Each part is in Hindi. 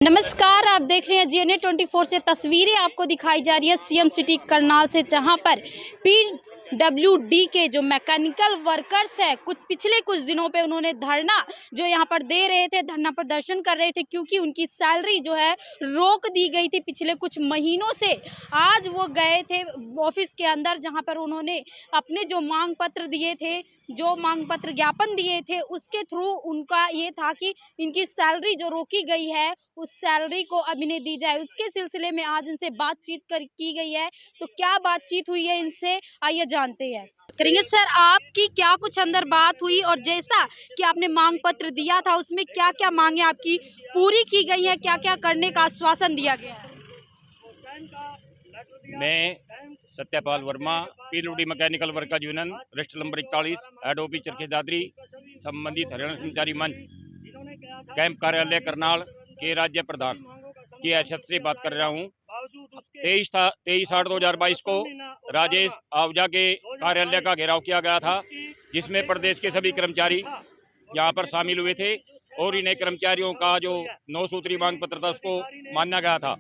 नमस्कार, आप देख रहे हैं जीएनए 24 से तस्वीरें आपको दिखाई जा रही है सीएम सिटी करनाल से, जहां पर पीडब्ल्यूडी के जो मैकेनिकल वर्कर्स है पिछले कुछ दिनों पे उन्होंने धरना जो यहां पर दे रहे थे, धरना प्रदर्शन कर रहे थे क्योंकि उनकी सैलरी जो है रोक दी गई थी पिछले कुछ महीनों से। आज वो गए थे ऑफिस के अंदर, जहां पर उन्होंने अपने जो मांग पत्र दिए थे, जो मांग पत्र ज्ञापन दिए थे, उसके थ्रू उनका ये था कि इनकी सैलरी जो रोकी गई है उस सैलरी को अब इन्हें दी जाए। उसके सिलसिले में आज इनसे बातचीत की गई है। तो क्या बातचीत हुई है इनसे, आइए जानते हैं। करेंगे सर, आपकी क्या कुछ अंदर बात हुई और जैसा कि आपने मांग पत्र दिया था उसमें क्या क्या मांगे आपकी पूरी की गई है, क्या क्या करने का आश्वासन दिया गया है? मैं Satyapal Verma, PWD mechanical workers union register number 41 head office चरखे दादरी, संबंधित हरियाणा कर्मचारी मंच कैंप कार्यालय करनाल के राज्य प्रधान की हैसियत से बात कर रहा हूँ। 23/8/2022 को राजेश आहूजा के कार्यालय का घेराव किया गया था, जिसमें प्रदेश के सभी कर्मचारी यहाँ पर शामिल हुए थे और इन्हें कर्मचारियों का जो 9 सूत्री मांग पत्र था उसको माना गया था।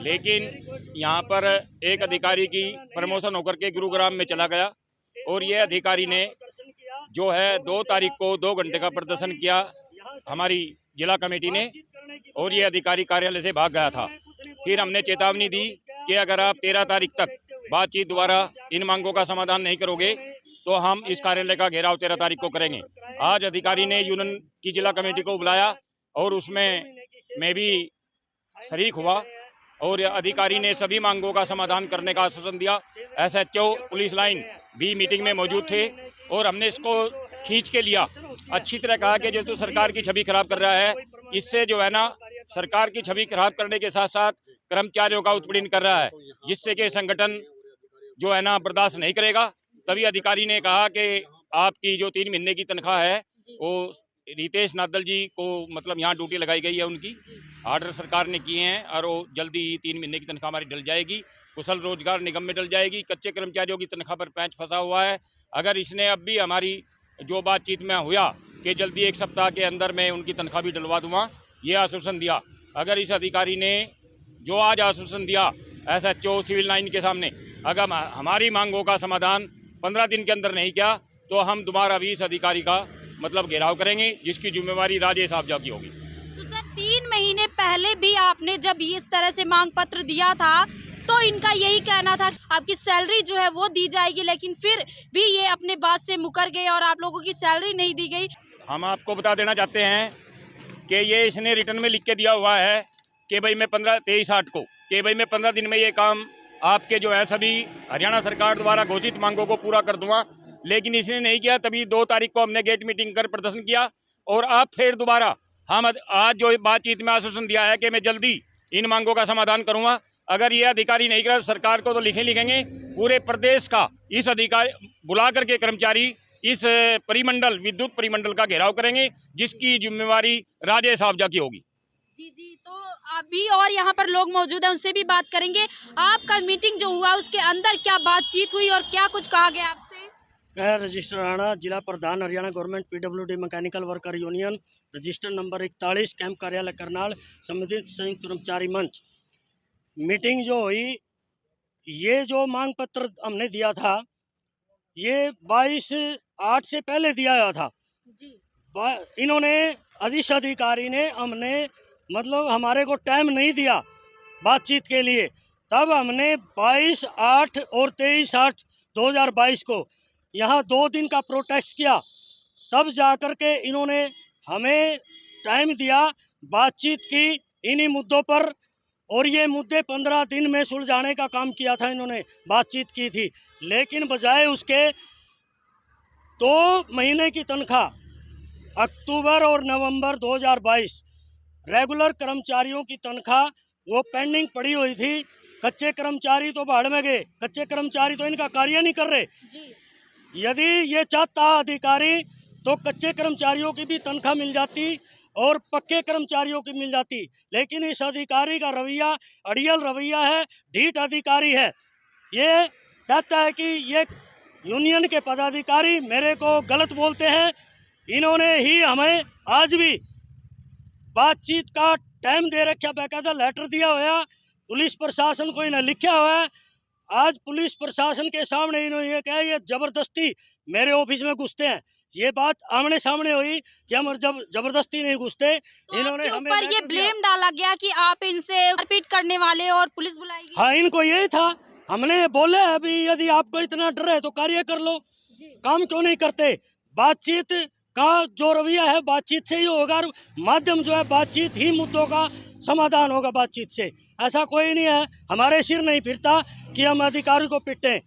लेकिन यहाँ पर एक अधिकारी की प्रमोशन होकर के गुरुग्राम में चला गया और ये अधिकारी ने जो है 2 तारीख को 2 घंटे का प्रदर्शन किया हमारी जिला कमेटी ने, और ये अधिकारी कार्यालय से भाग गया था। फिर हमने चेतावनी दी कि अगर आप 13 तारीख तक बातचीत द्वारा इन मांगों का समाधान नहीं करोगे तो हम इस कार्यालय का घेराव 13 तारीख को करेंगे। आज अधिकारी ने यूनियन की जिला कमेटी को बुलाया और उसमें मैं भी शरीक हुआ और अधिकारी ने सभी मांगों का समाधान करने का आश्वासन दिया। एसएचओ पुलिस लाइन भी मीटिंग में मौजूद थे और हमने इसको खींच के लिया। अच्छी तरह कहा कि जो तो सरकार की छवि खराब कर रहा है, इससे जो है ना सरकार की छवि खराब करने के साथ साथ कर्मचारियों का उत्पीड़न कर रहा है, जिससे कि संगठन जो है ना बर्दाश्त नहीं करेगा। तभी अधिकारी ने कहा कि आपकी जो 3 महीने की तनख्वाह है वो रितेश नादल जी को मतलब यहाँ ड्यूटी लगाई गई है, उनकी आर्डर सरकार ने किए हैं और वो जल्दी ही 3 महीने की तनख्वाह हमारी डल जाएगी, कुशल रोजगार निगम में डल जाएगी। कच्चे कर्मचारियों की तनख्वाह पर पैंच फंसा हुआ है। अगर इसने अब भी हमारी जो बातचीत में हुआ कि जल्दी 1 सप्ताह के अंदर मैं उनकी तनख्वाह भी डलवा दूंगा, ये आश्वासन दिया। अगर इस अधिकारी ने जो आज आश्वासन दिया एसएचओ सिविल लाइन के सामने, अगर हमारी मांगों का समाधान 15 दिन के अंदर नहीं किया तो हम दोबारा भी इस अधिकारी का मतलब घेराव करेंगे, जिसकी जिम्मेवारी राजेश आहूजा की होगी। तो सर 3 महीने पहले भी आपने जब इस तरह से मांग पत्र दिया था तो इनका यही कहना था आपकी सैलरी जो है वो दी जाएगी, लेकिन फिर भी ये अपने बात से मुकर गए और आप लोगों की सैलरी नहीं दी गई। हम आपको बता देना चाहते हैं कि ये इसने रिटर्न में लिख के दिया हुआ है कि भाई मैं 23/8 को कि भाई मैं 15 दिन में ये काम आपके जो है सभी हरियाणा सरकार द्वारा घोषित मांगों को पूरा कर दूंगा, लेकिन इसने नहीं किया। तभी 2 तारीख को हमने गेट मीटिंग कर प्रदर्शन किया और अब फिर दोबारा हम आज जो बातचीत में आश्वासन दिया है कि मैं जल्दी इन मांगों का समाधान करूंगा। अगर ये अधिकारी नहीं करा सरकार को तो लिखेंगे पूरे प्रदेश का इस अधिकारी बुला करके कर्मचारी इस परिमंडल विद्युत परिमंडल का घेराव करेंगे, जिसकी जिम्मेवारी राजेश आहूजा की होगी। जी जी, तो अभी और यहाँ पर लोग मौजूद हैं, उनसे भी बात करेंगे। आपका मीटिंग जो हुआ उसके अंदर क्या बातचीत हुई और क्या कुछ कहा गया आपसे? मैं रजिस्टर राणा, जिला प्रधान Haryana government PWD mechanical worker union, register number 41 camp कार्यालय करनाल, संबंधित संयुक्त कर्मचारी मंच। मीटिंग जो हुई, ये जो मांग पत्र हमने दिया था ये 22/8 से पहले दिया गया था जी। इन्होंने अधिकारी ने हमने मतलब हमारे को टाइम नहीं दिया बातचीत के लिए। तब हमने 22/8 और 23/8/2022 को यहाँ 2 दिन का प्रोटेस्ट किया, तब जाकर के इन्होंने हमें टाइम दिया, बातचीत की इन्हीं मुद्दों पर, और ये मुद्दे 15 दिन में सुलझाने का काम किया था। इन्होंने बातचीत की थी, लेकिन बजाय उसके 2 महीने की तनख्वाह अक्टूबर और नवंबर 2022 रेगुलर कर्मचारियों की तनख्वाह वो पेंडिंग पड़ी हुई थी। कच्चे कर्मचारी तो भाड़ में गए, कच्चे कर्मचारी तो इनका कार्य नहीं कर रहे जी। यदि ये चाहता अधिकारी तो कच्चे कर्मचारियों की भी तनख्वाह मिल जाती और पक्के कर्मचारियों की मिल जाती, लेकिन इस अधिकारी का रवैया अड़ियल रवैया है, ढीठ अधिकारी है। ये कहता है कि ये यूनियन के पदाधिकारी मेरे को गलत बोलते हैं। इन्होंने ही हमें आज भी बातचीत का टाइम दे रखा, बाकायदा लेटर दिया हुआ, पुलिस प्रशासन को इन्हें लिखा हुआ है। आज पुलिस प्रशासन के सामने इन्होंने ये कहा, ये जबरदस्ती मेरे ऑफिस में घुसते हैं। ये बात आमने सामने हुई कि हम जब जबरदस्ती नहीं घुसते। तो इन्होंने आपके हमें ऊपर ये लेटर दिया। ब्लेम डाला गया कि आप इनसे मारपीट करने वाले और पुलिस बुलाई गई। हाँ, इनको यही था। हमने बोला अभी यदि आपको इतना डर है तो कार्य कर लो, जी। काम क्यों नहीं करते। बातचीत का जो रवैया है बातचीत से ही होगा, और माध्यम जो है बातचीत ही मुद्दों का समाधान होगा बातचीत से। ऐसा कोई नहीं है, हमारे सिर नहीं फिरता कि हम अधिकारी को पिटें।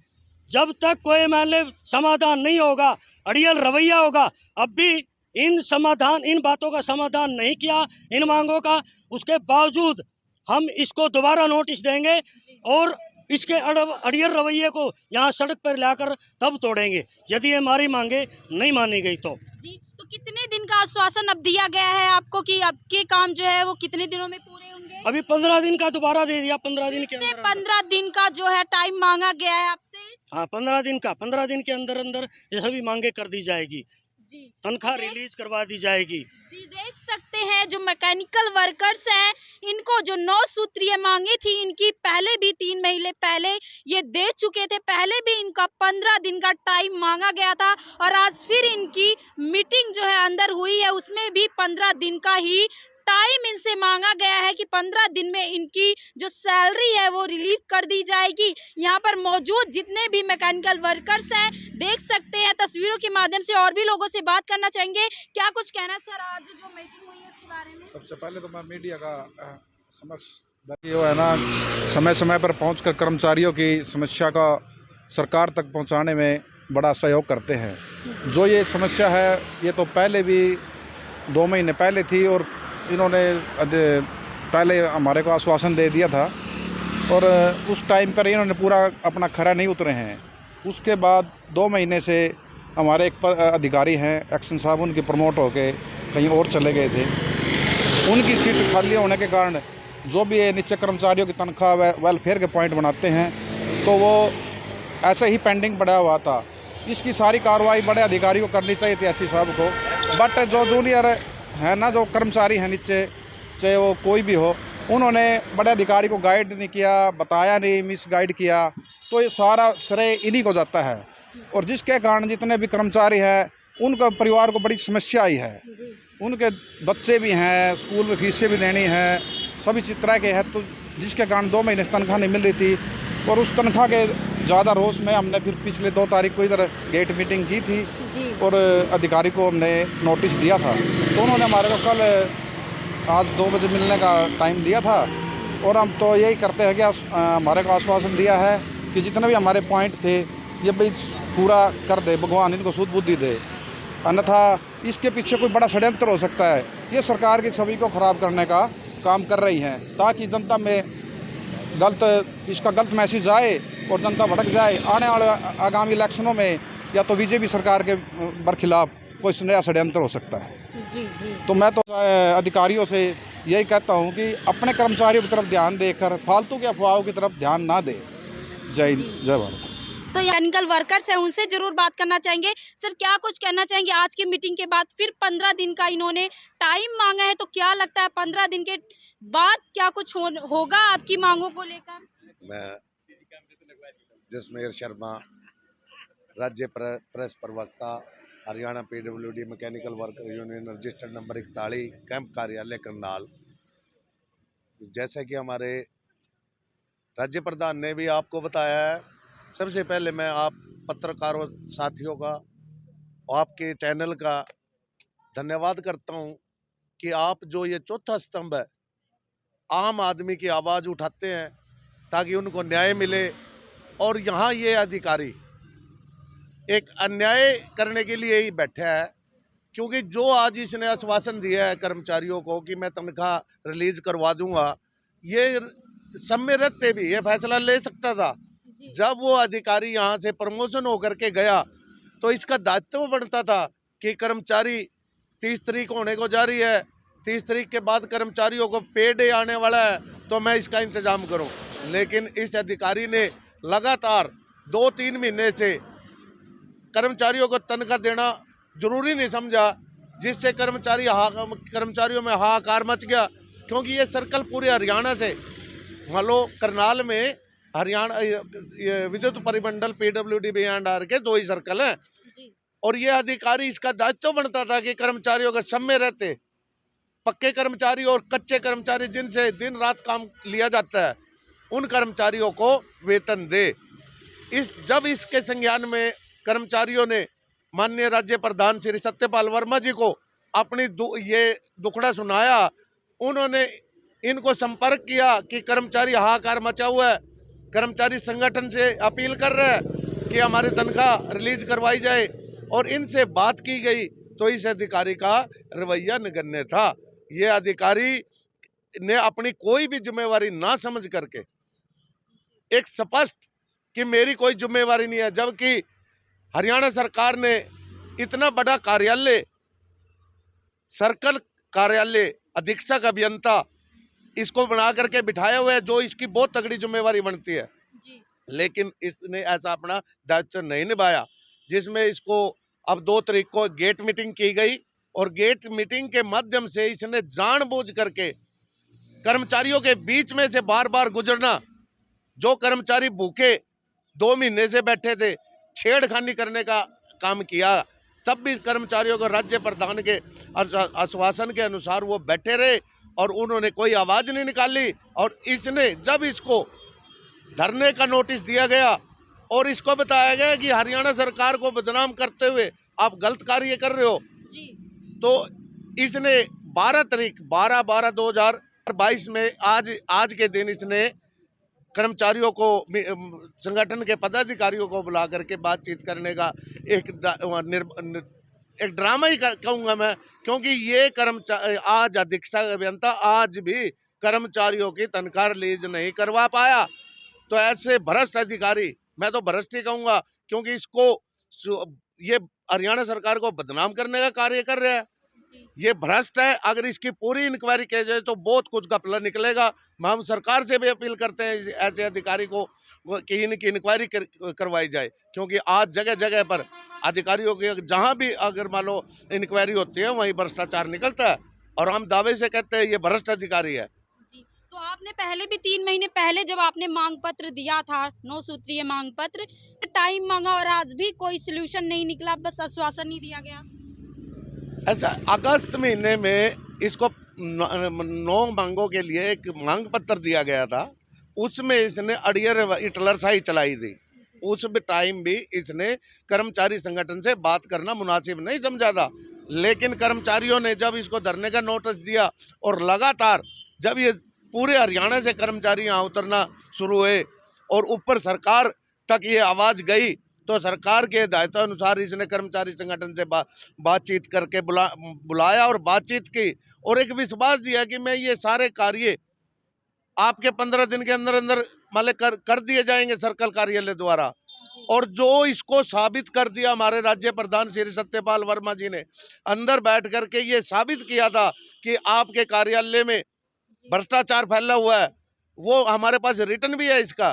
जब तक कोई मान ले समाधान नहीं होगा, अड़ियल रवैया होगा, अब भी इन बातों का समाधान नहीं किया, इन मांगों का, उसके बावजूद हम इसको दोबारा नोटिस देंगे और इसके अड़ियल रवैये को यहाँ सड़क पर लाकर तब तोड़ेंगे, यदि ये हमारी मांगे नहीं मानी गई तो। जी, तो कितने दिन का आश्वासन अब दिया गया है आपको कि आपके काम जो है वो कितने दिनों में पूरे होंगे? अभी 15 दिन का दोबारा दे दिया, 15 दिन के से अंदर 15 दिन का जो है टाइम मांगा गया है आपसे। हाँ, 15 दिन के अंदर अंदर ये सभी मांगे कर दी जाएगी, जी, तनख्वाह रिलीज करवा दी जाएगी। जी, देख सकते हैं जो मैकेनिकल वर्कर्स हैं, इनको जो 9 सूत्रीय मांगे थी, इनकी पहले भी 3 महीने पहले ये दे चुके थे। पहले भी इनका 15 दिन का टाइम मांगा गया था और आज फिर इनकी मीटिंग जो है अंदर हुई है, उसमें भी 15 दिन का ही टाइम इनसे मांगा गया है कि 15 दिन में इनकी जो सैलरी है वो रिलीव कर दी जाएगी। यहाँ पर मौजूद जितने भी मैकेनिकल वर्कर्स हैं, देख सकते हैं तस्वीरों के माध्यम से, और भी लोगों से बात करना चाहेंगे। क्या कुछ कहना सर, आज जो मीटिंग हुई है उसके बारे में? सबसे पहले तो मैं मीडिया का समक्ष जो है ना, समय समय पर पहुंचकर कर्मचारियों की समस्या का सरकार तक पहुंचाने में बड़ा सहयोग करते हैं। जो ये समस्या है ये तो पहले भी 2 महीने पहले थी और इन्होंने पहले हमारे को आश्वासन दे दिया था और उस टाइम पर इन्होंने पूरा अपना खरा नहीं उतरे हैं। उसके बाद 2 महीने से हमारे एक अधिकारी हैं एक्शन साहब, उनकी प्रमोट होके कहीं और चले गए थे। उनकी सीट खाली होने के कारण जो भी ये नीचे कर्मचारियों की तनख्वाह वेलफेयर के पॉइंट बनाते हैं तो वो ऐसे ही पेंडिंग पड़ा हुआ था। इसकी सारी कार्रवाई बड़े अधिकारी को करनी चाहिए थी, एससी साहब को। बट जो जूनियर है ना, जो कर्मचारी हैं नीचे, चाहे वो कोई भी हो, उन्होंने बड़े अधिकारी को गाइड नहीं किया, बताया नहीं, मिस गाइड किया, तो ये सारा श्रेय इन्हीं को जाता है। और जिसके कारण जितने भी कर्मचारी हैं उनका परिवार को बड़ी समस्या आई है। उनके बच्चे भी हैं, स्कूल में फीसें भी देनी है, सभी तरह के हैं, तो जिसके कारण 2 महीने से तनख्वाह नहीं मिल रही थी। और उस तनख्वाह के ज़्यादा रोष में हमने फिर पिछले 2 तारीख को इधर गेट मीटिंग की थी और अधिकारी को हमने नोटिस दिया था। तो उन्होंने हमारे को कल आज 2 बजे मिलने का टाइम दिया था और हम तो यही करते हैं कि हमारे को आश्वासन दिया है कि जितने भी हमारे पॉइंट थे ये भाई पूरा कर दे, भगवान इनको सुध बुद्धि दे, अन्यथा इसके पीछे कोई बड़ा षड्यंत्र हो सकता है। ये सरकार की छवि को ख़राब करने का काम कर रही हैं ताकि जनता में इसका गलत मैसेज आए और जनता भटक जाए। आने वाले आगामी इलेक्शनों में या तो बीजेपी सरकार के बरखिलाफ कोई नया षड्यंत्र हो सकता है। जी जी। तो मैं तो अधिकारियों से यही कहता हूं कि अपने कर्मचारियों की तरफ ध्यान देकर फालतू के अफवाहों की तरफ ध्यान ना दे। जय भारत। तो मैकेनिकल वर्कर्स हैं, उनसे जरूर बात करना चाहेंगे। सर, क्या कुछ कहना चाहेंगे आज की मीटिंग के बाद? फिर 15 दिन का इन्होंने टाइम मांगा है, तो क्या लगता है 15 दिन के बाद क्या कुछ होगा आपकी मांगों को लेकर? मैं जसमेर शर्मा, राज्य प्रेस प्रवक्ता, Haryana PWD mechanical worker union, registered number 41, camp कार्यालय करनाल। जैसे कि हमारे राज्य प्रधान ने भी आपको बताया है, सबसे पहले मैं आप पत्रकारों साथियों का, आपके चैनल का धन्यवाद करता हूं कि आप जो ये चौथा स्तंभ है, आम आदमी की आवाज़ उठाते हैं ताकि उनको न्याय मिले। और यहाँ ये अधिकारी एक अन्याय करने के लिए ही बैठा है, क्योंकि जो आज इसने आश्वासन दिया है कर्मचारियों को कि मैं तनख्वाह रिलीज करवा दूंगा, ये समय रहते भी ये फैसला ले सकता था। जब वो अधिकारी यहाँ से प्रमोशन होकर के गया तो इसका दायित्व बनता था कि कर्मचारी 30 तारीख होने को जा रही है, 30 तारीख के बाद कर्मचारियों को पे डे आने वाला है, तो मैं इसका इंतजाम करूं। लेकिन इस अधिकारी ने लगातार 2-3 महीने से कर्मचारियों को तनख्वाह देना जरूरी नहीं समझा, जिससे कर्मचारियों में हाहाकार मच गया। क्योंकि ये सर्कल पूरे हरियाणा से, मान लो करनाल में हरियाणा ये विद्युत परिमंडल PWD BNR के 2 ही सर्कल हैं, और ये अधिकारी इसका दायित्व बनता था कि कर्मचारियों के सब में रहते, पक्के कर्मचारी और कच्चे कर्मचारी जिनसे दिन रात काम लिया जाता है, उन कर्मचारियों को वेतन दे। जब इसके संज्ञान में कर्मचारियों ने माननीय राज्य प्रधान श्री सत्यपाल वर्मा जी को अपनी ये दुखड़ा सुनाया, उन्होंने इनको संपर्क किया कि कर्मचारी हाहाकार मचा हुआ है, कर्मचारी संगठन से अपील कर रहे हैं कि हमारी तनख्वाह रिलीज करवाई जाए, और इनसे बात की गई तो इस अधिकारी का रवैया नगण्य था। ये अधिकारी ने अपनी कोई भी जिम्मेवारी ना समझ करके एक स्पष्ट कि मेरी कोई जिम्मेवारी नहीं है, जबकि हरियाणा सरकार ने इतना बड़ा कार्यालय, सर्कल कार्यालय, अधीक्षक अभियंता इसको बना करके बिठाया हुआ है, जो इसकी बहुत तगड़ी जिम्मेवारी बनती है, लेकिन इसने ऐसा अपना दायित्व नहीं निभाया, जिसमें इसको अब 2 तारीख को गेट मीटिंग की गई, और गेट मीटिंग के माध्यम से इसने जानबूझ करके कर्मचारियों के बीच में से बार बार गुजरना, जो कर्मचारी भूखे 2 महीने से बैठे थे, छेड़खानी करने का काम किया। तब भी कर्मचारियों को राज्य प्रधान के आश्वासन के अनुसार वो बैठे रहे और उन्होंने कोई आवाज नहीं निकाली, और इसने जब इसको धरने का नोटिस दिया गया और इसको बताया गया कि हरियाणा सरकार को बदनाम करते हुए आप गलत कार्य कर रहे हो, तो इसने 12 तारीख 12/12/2022 में आज के दिन इसने कर्मचारियों को, संगठन के पदाधिकारियों को बुला करके बातचीत करने का एक ड्रामा ही कहूँगा मैं, क्योंकि ये कर्मचारी आज अधीक्षक अभियंता आज भी कर्मचारियों की तनख्वाह रिलीज नहीं करवा पाया। तो ऐसे भ्रष्ट अधिकारी, मैं तो भ्रष्ट ही कहूँगा, क्योंकि इसको ये हरियाणा सरकार को बदनाम करने का कार्य कर रहा है, ये भ्रष्ट है। अगर इसकी पूरी इंक्वायरी की जाए तो बहुत कुछ घपला निकलेगा। हम सरकार से भी अपील करते हैं ऐसे अधिकारी को कि इनकी इंक्वायरी करवाई जाए, क्योंकि आज जगह जगह पर अधिकारियों की जहां भी अगर मान लो इंक्वायरी होती है वहीं भ्रष्टाचार निकलता है, और हम दावे से कहते हैं ये भ्रष्ट अधिकारी है। तो आपने पहले भी 3 महीने पहले जब आपने मांग पत्र दिया था, 9 सूत्रीय मांग पत्र, टाइम मांगा और आज भी कोई सलूशन नहीं निकला, बस आश्वासन ही दिया गया। ऐसा अगस्त महीने में इसको 9 मांगों के लिए एक मांग पत्र दिया गया था, उसमें इसने अड़ियर इटलरशाही चलाई थी। उस टाइम भी इसने कर्मचारी संगठन से बात करना मुनासिब नहीं समझा था, लेकिन कर्मचारियों ने जब इसको धरने का नोटिस दिया और लगातार जब ये पूरे हरियाणा से कर्मचारी यहाँ उतरना शुरू हुए और ऊपर सरकार तक ये आवाज़ गई, तो सरकार के हिदायतानुसार इसने कर्मचारी संगठन से बातचीत करके बुलाया और बातचीत की, और एक विश्वास दिया कि मैं ये सारे कार्य आपके 15 दिन के अंदर अंदर मतलब कर दिए जाएंगे सर्कल कार्यालय द्वारा। और जो इसको साबित कर दिया हमारे राज्य प्रधान श्री सत्यपाल वर्मा जी ने, अंदर बैठ करके ये साबित किया था कि आपके कार्यालय में भ्रष्टाचार फैला हुआ है। वो हमारे पास रिटर्न भी है इसका,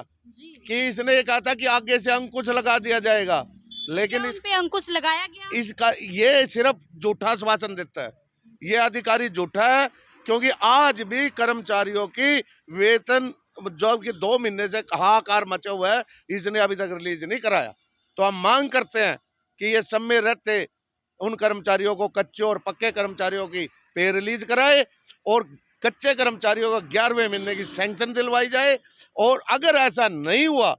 कि इसने ये कहा था कि आगे से अंकुश लगा दिया जाएगा, लेकिन इस पे अंकुश लगाया गया। इसका ये सिर्फ झूठा आश्वासन देता है, ये अधिकारी झूठा है, क्योंकि आज भी कर्मचारियों की वेतन जो कि 2 महीने से हाहाकार मचा हुआ है, इसने अभी तक रिलीज नहीं कराया। तो हम मांग करते हैं कि ये सब में रहते उन कर्मचारियों को, कच्चे और पक्के कर्मचारियों की पे रिलीज कराए, और कच्चे कर्मचारियों को 11वें महीने की सैंक्शन दिलवाई जाए। और अगर ऐसा नहीं हुआ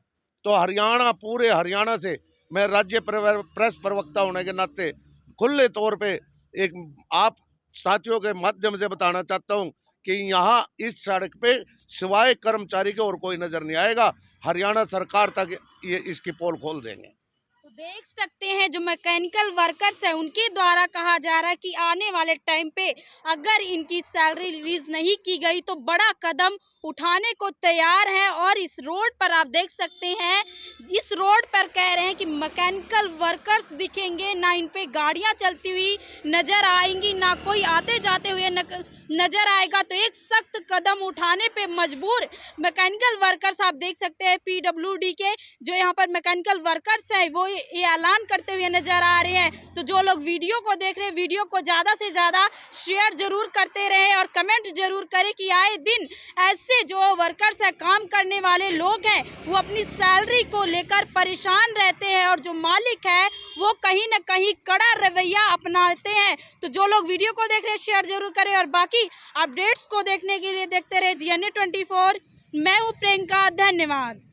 तो हरियाणा, पूरे हरियाणा से मैं राज्य प्रेस प्रवक्ता होने के नाते खुले तौर पे एक आप साथियों के माध्यम से बताना चाहता हूं कि यहाँ इस सड़क पे सिवाय कर्मचारी के और कोई नजर नहीं आएगा। हरियाणा सरकार तक ये इसकी पोल खोल देंगे। तो देख सकते हैं जो मैकेनिकल वर्कर्स हैं उनके द्वारा कहा जा रहा है कि आने वाले टाइम पे अगर इनकी सैलरी रिलीज नहीं की गई तो बड़ा कदम उठाने को तैयार हैं। और इस रोड पर आप देख सकते हैं, इस रोड पर कह रहे हैं कि मैकेनिकल वर्कर्स दिखेंगे, ना इन पे गाड़ियां चलती हुई नजर आएंगी, ना कोई आते जाते हुए नजर आएगा। तो एक सख्त कदम उठाने पे मजबूर मैकेनिकल वर्कर्स आप देख सकते हैं। PWD के जो यहाँ पर मैकेनिकल वर्कर्स हैं वो ये ऐलान करते हुए नजर आ रहे हैं। तो जो लोग वीडियो को देख रहे हैं, वीडियो को ज़्यादा से ज़्यादा शेयर जरूर करते रहे और कमेंट जरूर करें कि आए दिन ऐसे जो वर्कर्स हैं, काम करने वाले लोग हैं, वो अपनी सैलरी को लेकर परेशान रहते हैं और जो मालिक है वो कहीं ना कहीं कड़ा रवैया अपनाते हैं। तो जो लोग वीडियो को देख रहे हैं शेयर जरूर करें और बाकी अपडेट्स को देखने के लिए देखते रहे GNA 24। मैं हूँ प्रियंका, धन्यवाद।